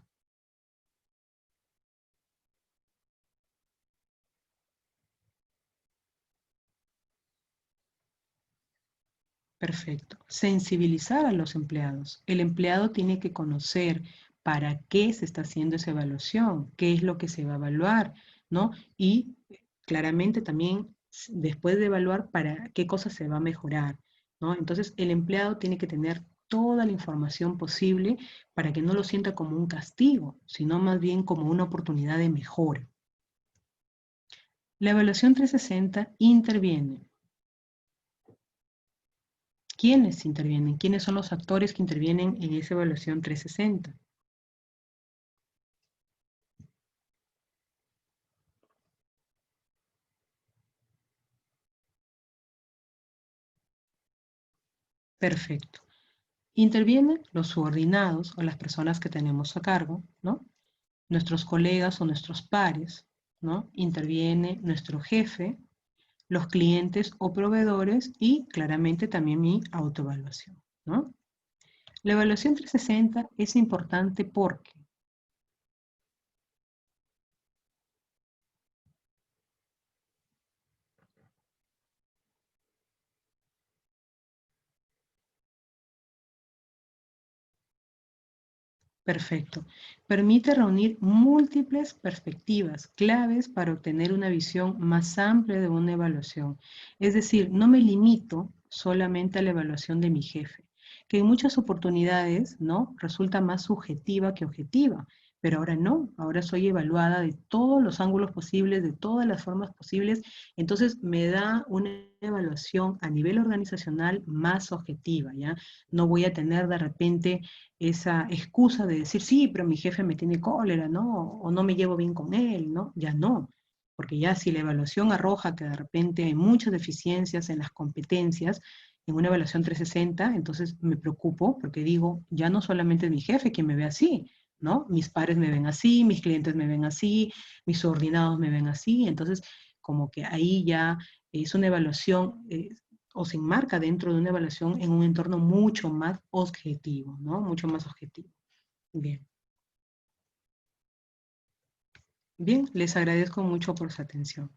Speaker 1: perfecto, sensibilizar a los empleados. El empleado tiene que conocer para qué se está haciendo esa evaluación, qué es lo que se va a evaluar, ¿no? Y claramente también después de evaluar para qué cosas se va a mejorar, ¿no? Entonces el empleado tiene que tener toda la información posible para que no lo sienta como un castigo, sino más bien como una oportunidad de mejora. La evaluación 360 interviene. ¿Quiénes intervienen? ¿Quiénes son los actores que intervienen en esa evaluación 360? Perfecto. Intervienen los subordinados o las personas que tenemos a cargo, ¿no? Nuestros colegas o nuestros pares, ¿no? Interviene nuestro jefe, los clientes o proveedores y claramente también mi autoevaluación, ¿no? La evaluación 360 es importante porque perfecto. Permite reunir múltiples perspectivas claves para obtener una visión más amplia de una evaluación. Es decir, no me limito solamente a la evaluación de mi jefe, que en muchas oportunidades, ¿no? Resulta más subjetiva que objetiva. Pero ahora no, ahora soy evaluada de todos los ángulos posibles, de todas las formas posibles, entonces me da una evaluación a nivel organizacional más objetiva, ¿ya? No voy a tener de repente esa excusa de decir, sí, pero mi jefe me tiene cólera, ¿no? O no me llevo bien con él, ¿no? Ya no, porque ya si la evaluación arroja que de repente hay muchas deficiencias en las competencias, en una evaluación 360, entonces me preocupo porque digo, ya no solamente es mi jefe quien me ve así, ¿no? Mis pares me ven así, mis clientes me ven así, mis subordinados me ven así, entonces como que ahí ya es una evaluación o se enmarca dentro de una evaluación en un entorno mucho más objetivo, ¿no? Mucho más objetivo. Bien. Bien, les agradezco mucho por su atención.